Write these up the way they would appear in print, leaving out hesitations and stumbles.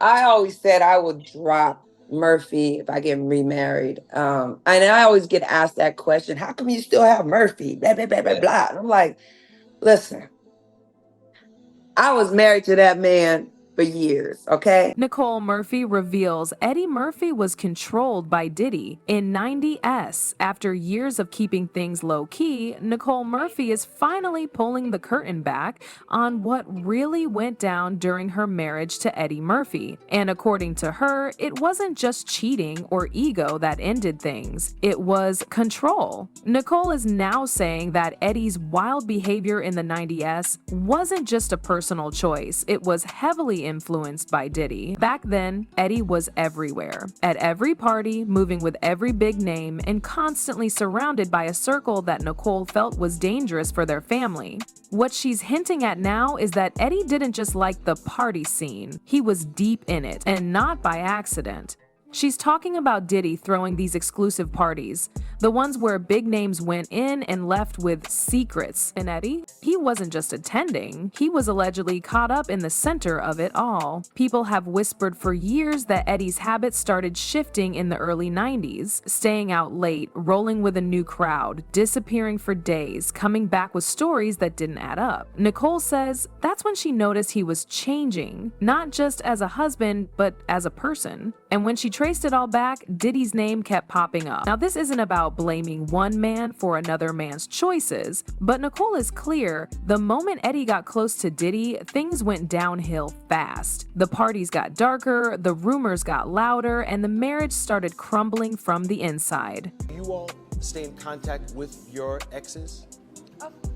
I always said I would drop Murphy if I get remarried. And I always get asked that question, how come you still have Murphy? Blah, blah, blah, blah, blah. And I'm like, listen, I was married to that man for years, okay? Nicole Murphy reveals Eddie Murphy was controlled by Diddy in 90s. After years of keeping things low-key, Nicole Murphy is finally pulling the curtain back on what really went down during her marriage to Eddie Murphy. And according to her, it wasn't just cheating or ego that ended things. It was control. Nicole is now saying that Eddie's wild behavior in the 90s wasn't just a personal choice. It was heavily influenced by Diddy. Back then, Eddie was everywhere, at every party, moving with every big name, and constantly surrounded by a circle that Nicole felt was dangerous for their family. What she's hinting at now is that Eddie didn't just like the party scene, he was deep in it, and not by accident. She's talking about Diddy throwing these exclusive parties, the ones where big names went in and left with secrets. And Eddie, he wasn't just attending, he was allegedly caught up in the center of it all. People have whispered for years that Eddie's habits started shifting in the early 90s, staying out late, rolling with a new crowd, disappearing for days, coming back with stories that didn't add up. Nicole says that's when she noticed he was changing, not just as a husband, but as a person. And when she traced it all back, Diddy's name kept popping up. Now, this isn't about blaming one man for another man's choices, but Nicole is clear, the moment Eddie got close to Diddy, things went downhill fast. The parties got darker, the rumors got louder, and the marriage started crumbling from the inside. Do you all stay in contact with your exes?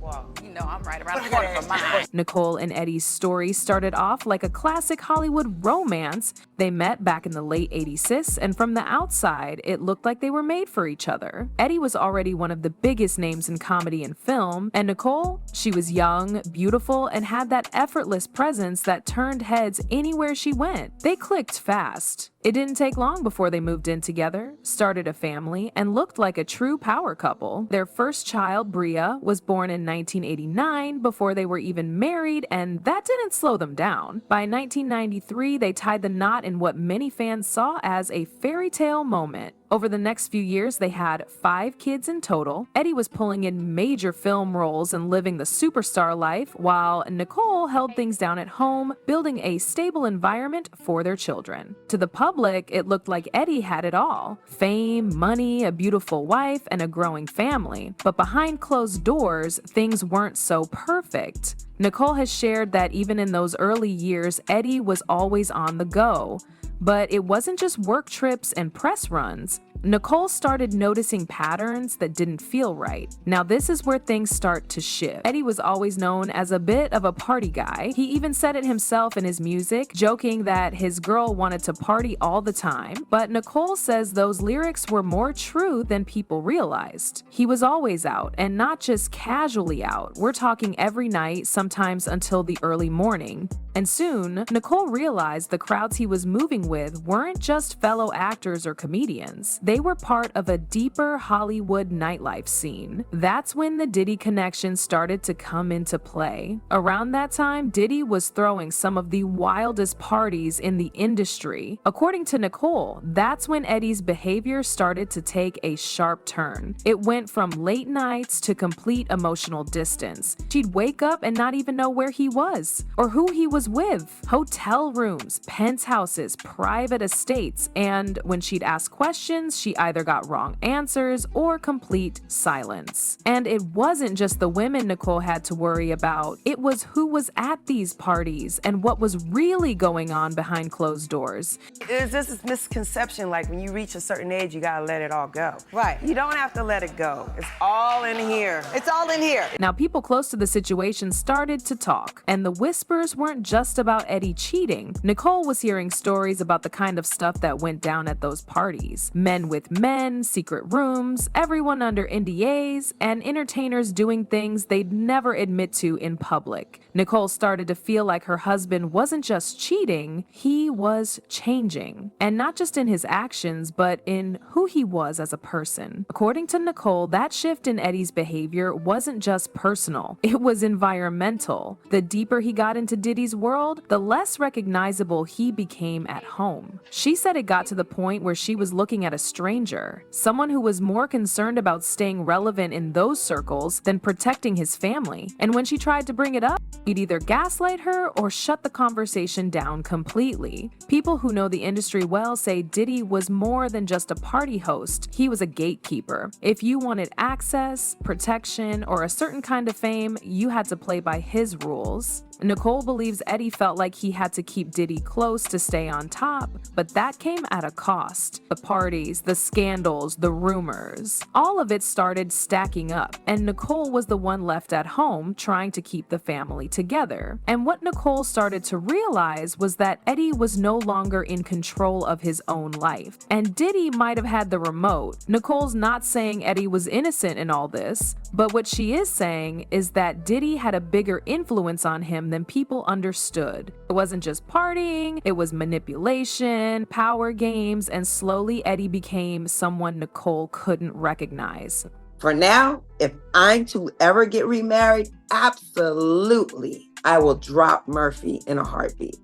Well, you know I'm right around the corner from mine. Nicole and Eddie's story started off like a classic Hollywood romance. They met back in the late 80s, and from the outside, it looked like they were made for each other. Eddie was already one of the biggest names in comedy and film, and Nicole, she was young, beautiful, and had that effortless presence that turned heads anywhere she went. They clicked fast. It didn't take long before they moved in together, started a family, and looked like a true power couple. Their first child, Bria, was born in 1989 before they were even married, and that didn't slow them down. By 1993, they tied the knot in what many fans saw as a fairy tale moment. Over the next few years, they had 5 kids in total. Eddie was pulling in major film roles and living the superstar life, while Nicole held things down at home, building a stable environment for their children. To the public, it looked like Eddie had it all: fame, money, a beautiful wife, and a growing family. But behind closed doors, things weren't so perfect. Nicole has shared that even in those early years, Eddie was always on the go. But it wasn't just work trips and press runs. Nicole started noticing patterns that didn't feel right. Now this is where things start to shift. Eddie was always known as a bit of a party guy. He even said it himself in his music, joking that his girl wanted to party all the time. But Nicole says those lyrics were more true than people realized. He was always out, and not just casually out. We're talking every night, sometimes until the early morning. And soon, Nicole realized the crowds he was moving with weren't just fellow actors or comedians. They were part of a deeper Hollywood nightlife scene. That's when the Diddy connection started to come into play. Around that time, Diddy was throwing some of the wildest parties in the industry. According to Nicole, that's when Eddie's behavior started to take a sharp turn. It went from late nights to complete emotional distance. She'd wake up and not even know where he was or who he was with. Hotel rooms, penthouses, private estates, and when she'd ask questions, she either got wrong answers or complete silence. And it wasn't just the women Nicole had to worry about, it was who was at these parties and what was really going on behind closed doors. There's just this misconception, like when you reach a certain age, you gotta let it all go. Right. You don't have to let it go. It's all in here. It's all in here. Now, people close to the situation started to talk, and the whispers weren't just about Eddie cheating. Nicole was hearing stories about the kind of stuff that went down at those parties. Men women with men, secret rooms, everyone under NDAs, and entertainers doing things they'd never admit to in public. Nicole started to feel like her husband wasn't just cheating, he was changing. And not just in his actions, but in who he was as a person. According to Nicole, that shift in Eddie's behavior wasn't just personal, it was environmental. The deeper he got into Diddy's world, the less recognizable he became at home. She said it got to the point where she was looking at a stranger, someone who was more concerned about staying relevant in those circles than protecting his family. And when she tried to bring it up, he'd either gaslight her or shut the conversation down completely. People who know the industry well say Diddy was more than just a party host. He was a gatekeeper. If you wanted access, protection, or a certain kind of fame, you had to play by his rules. Nicole believes Eddie felt like he had to keep Diddy close to stay on top, but that came at a cost. The parties, the scandals, the rumors, all of it started stacking up, and Nicole was the one left at home trying to keep the family together. And what Nicole started to realize was that Eddie was no longer in control of his own life, and Diddy might have had the remote. Nicole's not saying Eddie was innocent in all this, but what she is saying is that Diddy had a bigger influence on him than people understood. It wasn't just partying, it was manipulation, power games, and slowly Eddie became someone Nicole couldn't recognize. For now, if I'm to ever get remarried, absolutely, I will drop Murphy in a heartbeat.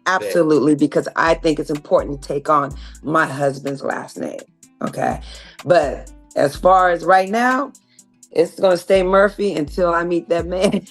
Absolutely, because I think it's important to take on my husband's last name, okay? But as far as right now, it's going to stay Murphy until I meet that man.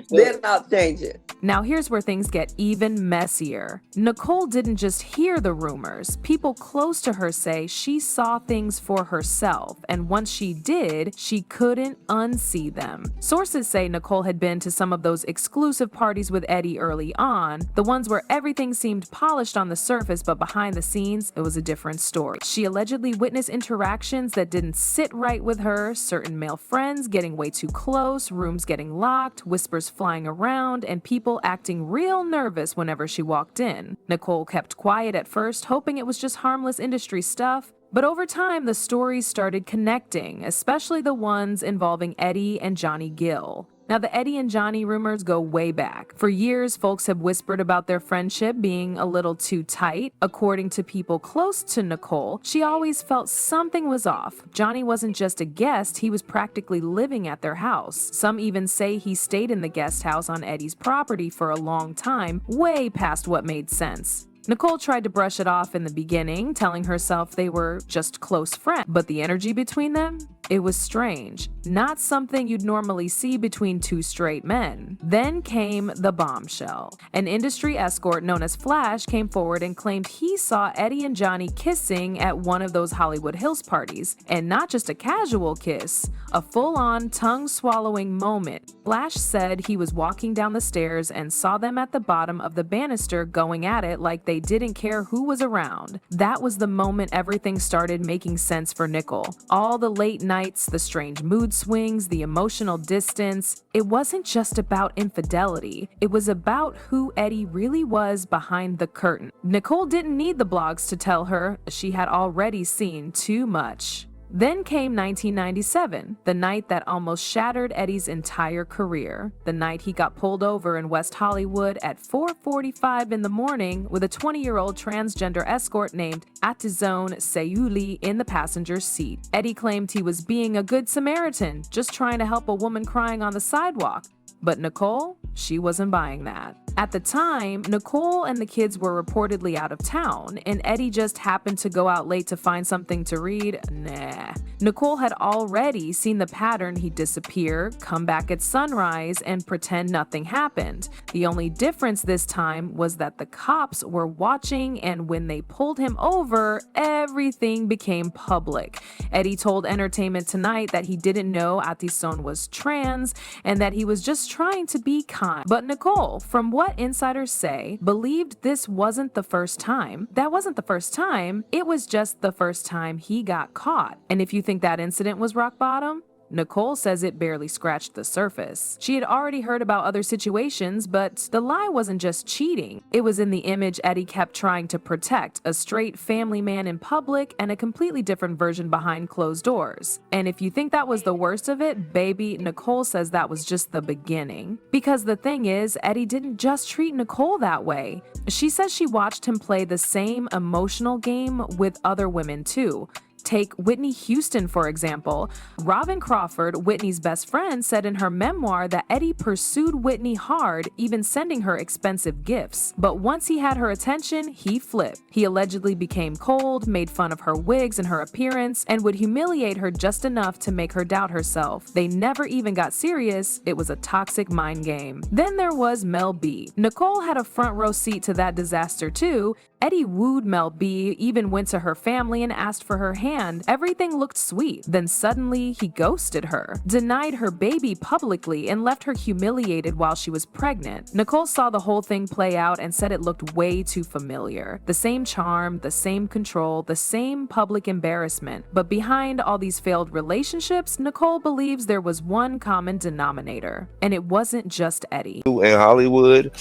Then I'll change it. Now here's where things get even messier. Nicole didn't just hear the rumors. People close to her say she saw things for herself, and once she did, she couldn't unsee them. Sources say Nicole had been to some of those exclusive parties with Eddie early on, the ones where everything seemed polished on the surface, but behind the scenes, it was a different story. She allegedly witnessed interactions that didn't sit right with her, certain male friends getting way too close, rooms getting locked, whispers flying around, and people acting real nervous whenever she walked in. Nicole kept quiet at first, hoping it was just harmless industry stuff, but over time the stories started connecting, especially the ones involving Eddie and Johnny Gill. Now, the Eddie and Johnny rumors go way back. For years, folks have whispered about their friendship being a little too tight. According to people close to Nicole, she always felt something was off. Johnny wasn't just a guest, he was practically living at their house. Some even say he stayed in the guest house on Eddie's property for a long time, way past what made sense. Nicole tried to brush it off in the beginning, telling herself they were just close friends, but the energy between them? It was strange, not something you'd normally see between two straight men. Then came the bombshell. An industry escort known as Flash came forward and claimed he saw Eddie and Johnny kissing at one of those Hollywood Hills parties, and not just a casual kiss, a full-on tongue-swallowing moment. Flash said he was walking down the stairs and saw them at the bottom of the banister going at it like they didn't care who was around. That was the moment everything started making sense for Nicole. All the late nights, the strange mood swings, the emotional distance. It wasn't just about infidelity. It was about who Eddie really was behind the curtain. Nicole didn't need the blogs to tell her she had already seen too much. Then came 1997, the night that almost shattered Eddie's entire career. The night he got pulled over in West Hollywood at 4:45 in the morning with a 20-year-old transgender escort named Atizone Sayuli in the passenger seat. Eddie claimed he was being a good Samaritan, just trying to help a woman crying on the sidewalk. But Nicole, she wasn't buying that. At the time, Nicole and the kids were reportedly out of town, and Eddie just happened to go out late to find something to read. Nah. Nicole had already seen the pattern. He'd disappear, come back at sunrise, and pretend nothing happened. The only difference this time was that the cops were watching, and when they pulled him over, everything became public. Eddie told Entertainment Tonight that he didn't know Atison was trans, and that he was just trying to be kind. But Nicole, from what insiders say, believed this wasn't the first time. That wasn't the first time, it was just the first time he got caught. And if you think that incident was rock bottom, Nicole says it barely scratched the surface. She had already heard about other situations, but the lie wasn't just cheating. It was in the image Eddie kept trying to protect, a straight family man in public and a completely different version behind closed doors. And if you think that was the worst of it, baby, Nicole says that was just the beginning. Because the thing is, Eddie didn't just treat Nicole that way. She says she watched him play the same emotional game with other women too. Take Whitney Houston, for example. Robin Crawford, Whitney's best friend, said in her memoir that Eddie pursued Whitney hard, even sending her expensive gifts. But once he had her attention, he flipped. He allegedly became cold, made fun of her wigs and her appearance, and would humiliate her just enough to make her doubt herself. They never even got serious. It was a toxic mind game. Then there was Mel B. Nicole had a front row seat to that disaster too. Eddie wooed Mel B, even went to her family and asked for her hand. Everything looked sweet. Then suddenly, he ghosted her, denied her baby publicly, and left her humiliated while she was pregnant. Nicole saw the whole thing play out and said it looked way too familiar. The same charm, the same control, the same public embarrassment. But behind all these failed relationships, Nicole believes there was one common denominator, and it wasn't just Eddie. In Hollywood,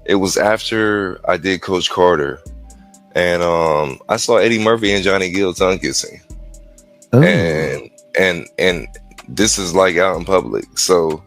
it was after I did Coach Carter, and I saw Eddie Murphy and Johnny Gill tongue kissing, and this is like out in public. So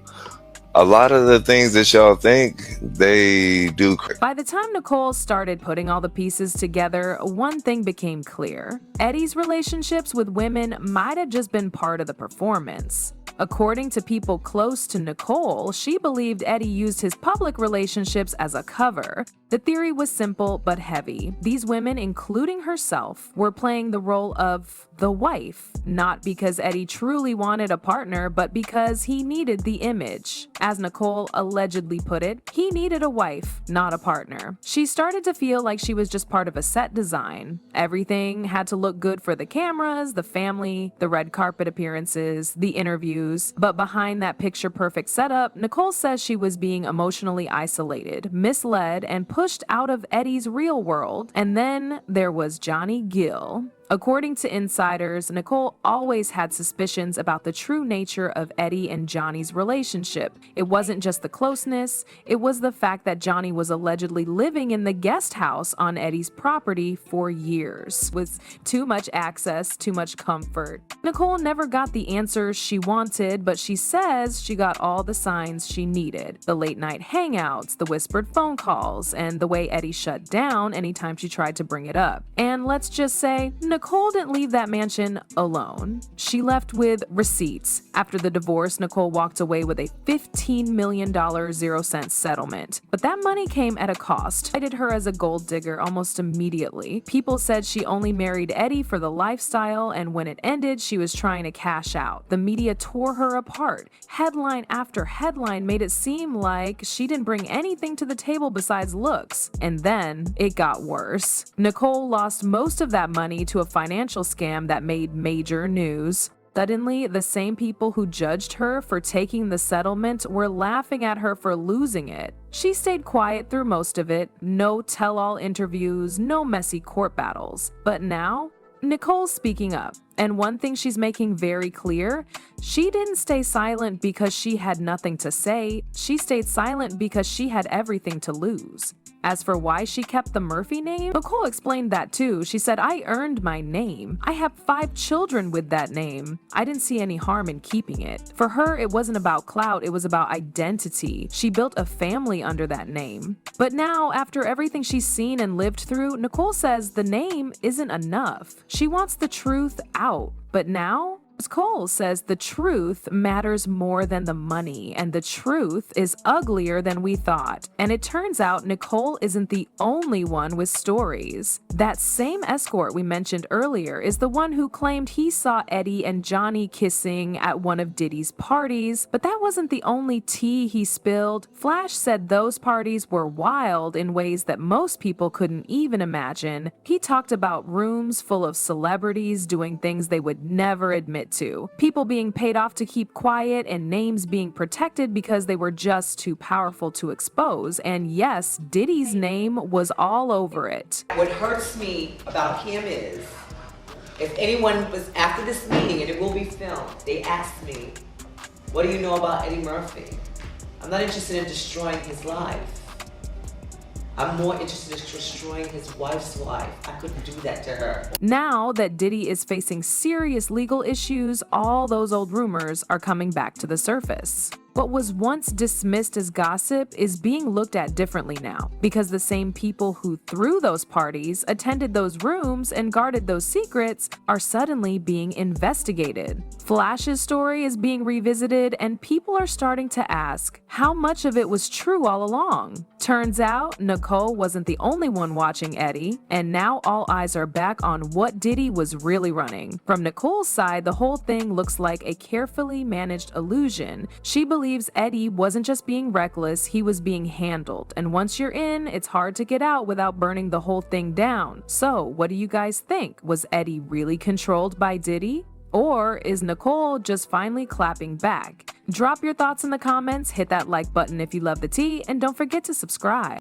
a lot of the things that y'all think, they do. By the time Nicole started putting all the pieces together, one thing became clear. Eddie's relationships with women might have just been part of the performance. According to people close to Nicole, she believed Eddie used his public relationships as a cover. The theory was simple but heavy. These women, including herself, were playing the role of the wife, not because Eddie truly wanted a partner, but because he needed the image. As Nicole allegedly put it, he needed a wife, not a partner. She started to feel like she was just part of a set design. Everything had to look good for the cameras, the family, the red carpet appearances, the interviews. But behind that picture-perfect setup, Nicole says she was being emotionally isolated, misled, and pushed out of Eddie's real world. And then there was Johnny Gill. According to insiders, Nicole always had suspicions about the true nature of Eddie and Johnny's relationship. It wasn't just the closeness, it was the fact that Johnny was allegedly living in the guest house on Eddie's property for years, with too much access, too much comfort. Nicole never got the answers she wanted, but she says she got all the signs she needed. The late night hangouts, the whispered phone calls, and the way Eddie shut down anytime she tried to bring it up. And let's just say, Nicole didn't leave that mansion alone. She left with receipts. After the divorce, Nicole walked away with a $15 million 0-cent settlement. But that money came at a cost. I did her as a gold digger almost immediately. People said she only married Eddie for the lifestyle, and when it ended, she was trying to cash out. The media tore her apart. Headline after headline made it seem like she didn't bring anything to the table besides looks. And then it got worse. Nicole lost most of that money to a financial scam that made major news. Suddenly, the same people who judged her for taking the settlement were laughing at her for losing it. She stayed quiet through most of it, no tell-all interviews, no messy court battles. But now, Nicole's speaking up, and one thing she's making very clear, she didn't stay silent because she had nothing to say, she stayed silent because she had everything to lose. As for why she kept the Murphy name, Nicole explained that too. She said, "I earned my name. I have 5 children with that name. I didn't see any harm in keeping it." For her, it wasn't about clout, it was about identity. She built a family under that name. But now, after everything she's seen and lived through, Nicole says the name isn't enough. She wants the truth out. But now, Nicole says the truth matters more than the money, and the truth is uglier than we thought. And it turns out Nicole isn't the only one with stories. That same escort we mentioned earlier is the one who claimed he saw Eddie and Johnny kissing at one of Diddy's parties, but that wasn't the only tea he spilled. Flash said those parties were wild in ways that most people couldn't even imagine. He talked about rooms full of celebrities doing things they would never admit to, people being paid off to keep quiet, and names being protected because they were just too powerful to expose. And yes, Diddy's name was all over it. What hurts me about him is If anyone was after this meeting, and it will be filmed, they asked me, what do you know about Eddie Murphy? I'm not interested in destroying his life. I'm more interested in destroying his wife's life. I couldn't do that to her. Now that Diddy is facing serious legal issues, all those old rumors are coming back to the surface. What was once dismissed as gossip is being looked at differently now, because the same people who threw those parties, attended those rooms, and guarded those secrets are suddenly being investigated. Flash's story is being revisited, and people are starting to ask how much of it was true all along. Turns out, Nicole wasn't the only one watching Eddie, and now all eyes are back on what Diddy was really running. From Nicole's side, the whole thing looks like a carefully managed illusion. She believes Eddie wasn't just being reckless, he was being handled. And once you're in, it's hard to get out without burning the whole thing down. So, what do you guys think? Was Eddie really controlled by Diddy? Or is Nicole just finally clapping back? Drop your thoughts in the comments, hit that like button if you love the tea, and don't forget to subscribe.